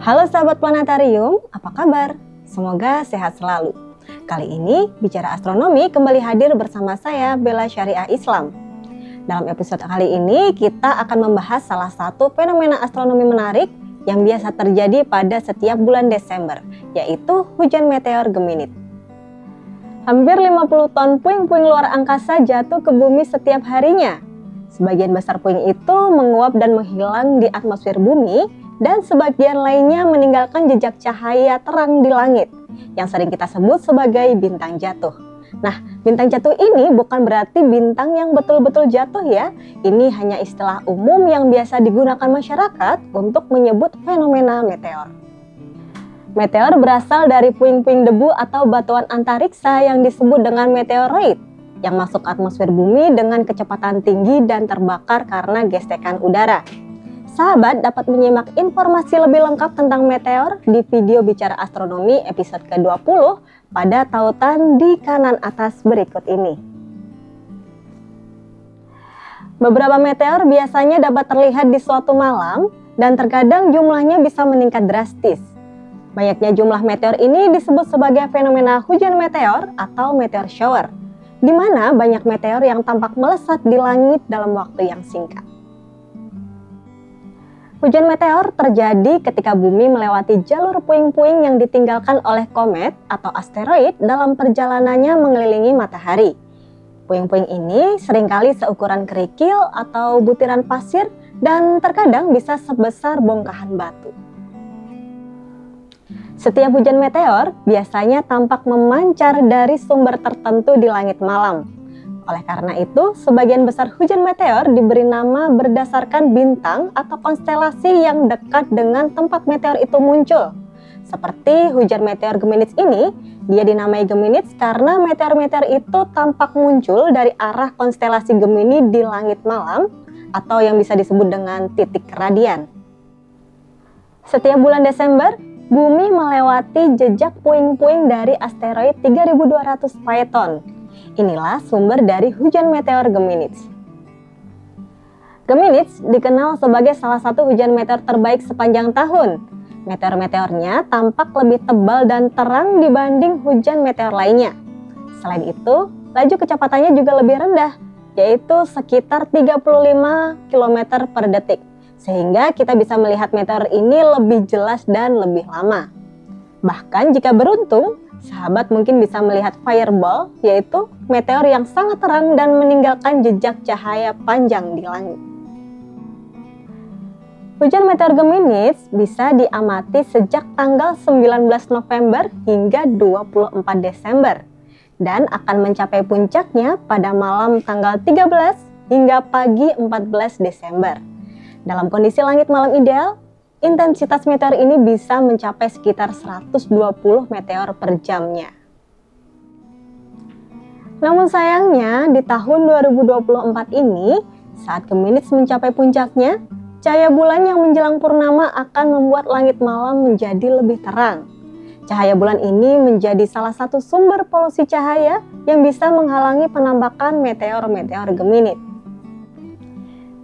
Halo sahabat planetarium, apa kabar? Semoga sehat selalu. Kali ini Bicara Astronomi kembali hadir bersama saya Bella Syariah Islam. Dalam episode kali ini kita akan membahas salah satu fenomena astronomi menarik yang biasa terjadi pada setiap bulan Desember, yaitu hujan meteor Geminid. Hampir 50 ton puing-puing luar angkasa jatuh ke bumi setiap harinya. Sebagian besar puing itu menguap dan menghilang di atmosfer bumi, dan sebagian lainnya meninggalkan jejak cahaya terang di langit, yang sering kita sebut sebagai bintang jatuh. Nah, bintang jatuh ini bukan berarti bintang yang betul-betul jatuh ya. Ini hanya istilah umum yang biasa digunakan masyarakat untuk menyebut fenomena meteor. Meteor berasal dari puing-puing debu atau batuan antariksa yang disebut dengan meteoroid, yang masuk atmosfer bumi dengan kecepatan tinggi dan terbakar karena gesekan udara. Sahabat dapat menyimak informasi lebih lengkap tentang meteor di video Bicara Astronomi episode ke-20 pada tautan di kanan atas berikut ini. Beberapa meteor biasanya dapat terlihat di suatu malam dan terkadang jumlahnya bisa meningkat drastis. Banyaknya jumlah meteor ini disebut sebagai fenomena hujan meteor atau meteor shower, di mana banyak meteor yang tampak melesat di langit dalam waktu yang singkat. Hujan meteor terjadi ketika bumi melewati jalur puing-puing yang ditinggalkan oleh komet atau asteroid dalam perjalanannya mengelilingi matahari. Puing-puing ini seringkali seukuran kerikil atau butiran pasir dan terkadang bisa sebesar bongkahan batu. Setiap hujan meteor biasanya tampak memancar dari sumber tertentu di langit malam. Oleh karena itu, sebagian besar hujan meteor diberi nama berdasarkan bintang atau konstelasi yang dekat dengan tempat meteor itu muncul. Seperti hujan meteor Geminid ini, dia dinamai Geminid karena meteor-meteor itu tampak muncul dari arah konstelasi Gemini di langit malam atau yang bisa disebut dengan titik radian. Setiap bulan Desember, bumi melewati jejak puing-puing dari asteroid 3200 Phaethon. Inilah sumber dari hujan meteor Geminid. Geminid dikenal sebagai salah satu hujan meteor terbaik sepanjang tahun. Meteor-meteornya tampak lebih tebal dan terang dibanding hujan meteor lainnya. Selain itu, laju kecepatannya juga lebih rendah, yaitu sekitar 35 km per detik. Sehingga kita bisa melihat meteor ini lebih jelas dan lebih lama. Bahkan jika beruntung, sahabat mungkin bisa melihat fireball, yaitu meteor yang sangat terang dan meninggalkan jejak cahaya panjang di langit. Hujan meteor Geminid bisa diamati sejak tanggal 19 November hingga 24 Desember dan akan mencapai puncaknya pada malam tanggal 13 hingga pagi 14 Desember. Dalam kondisi langit malam ideal, intensitas meteor ini bisa mencapai sekitar 120 meteor per jamnya. Namun sayangnya di tahun 2024 ini, saat Geminid mencapai puncaknya, cahaya bulan yang menjelang purnama akan membuat langit malam menjadi lebih terang. Cahaya bulan ini menjadi salah satu sumber polusi cahaya yang bisa menghalangi penampakan meteor-meteor Geminid.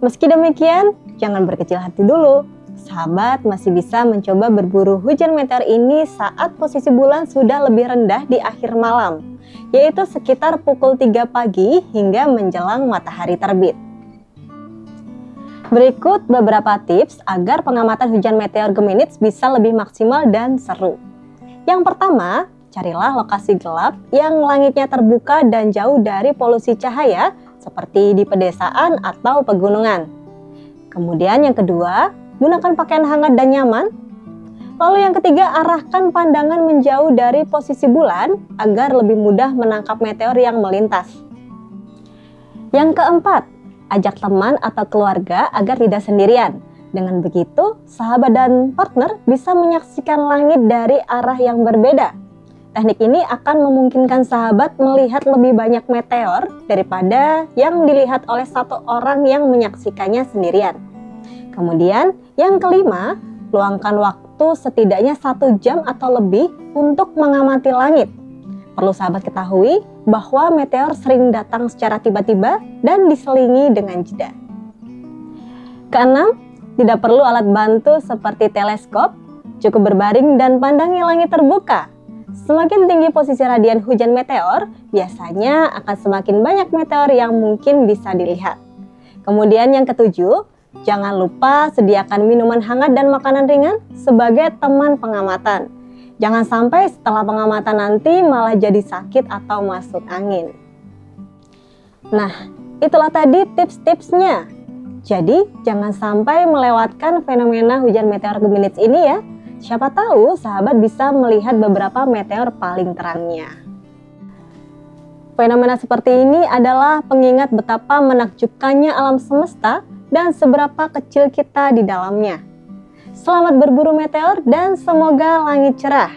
Meski demikian, jangan berkecil hati dulu. Sahabat masih bisa mencoba berburu hujan meteor ini saat posisi bulan sudah lebih rendah di akhir malam, yaitu sekitar pukul 3 pagi hingga menjelang matahari terbit. Berikut beberapa tips agar pengamatan hujan meteor Geminid bisa lebih maksimal dan seru. Yang pertama, carilah lokasi gelap yang langitnya terbuka dan jauh dari polusi cahaya seperti di pedesaan atau pegunungan. Kemudian yang kedua, gunakan pakaian hangat dan nyaman. Lalu yang ketiga, arahkan pandangan menjauh dari posisi bulan agar lebih mudah menangkap meteor yang melintas. Yang keempat, ajak teman atau keluarga agar tidak sendirian. Dengan begitu, sahabat dan partner bisa menyaksikan langit dari arah yang berbeda. Teknik ini akan memungkinkan sahabat melihat lebih banyak meteor daripada yang dilihat oleh satu orang yang menyaksikannya sendirian. Kemudian yang kelima, luangkan waktu setidaknya 1 jam atau lebih untuk mengamati langit. Perlu sahabat ketahui bahwa meteor sering datang secara tiba-tiba dan diselingi dengan jeda. Keenam, tidak perlu alat bantu seperti teleskop, Cukup berbaring dan pandangi langit terbuka. Semakin tinggi posisi radian hujan meteor, biasanya akan semakin banyak meteor yang mungkin bisa dilihat. Kemudian yang ketujuh, jangan lupa sediakan minuman hangat dan makanan ringan sebagai teman pengamatan. Jangan sampai setelah pengamatan nanti malah jadi sakit atau masuk angin. Nah, itulah tadi tips-tipsnya. Jadi, jangan sampai melewatkan fenomena hujan meteor Geminids ini ya. Siapa tahu sahabat bisa melihat beberapa meteor paling terangnya. Fenomena seperti ini adalah pengingat betapa menakjubkannya alam semesta dan seberapa kecil kita di dalamnya. Selamat berburu meteor dan semoga langit cerah.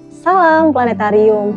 Salam planetarium.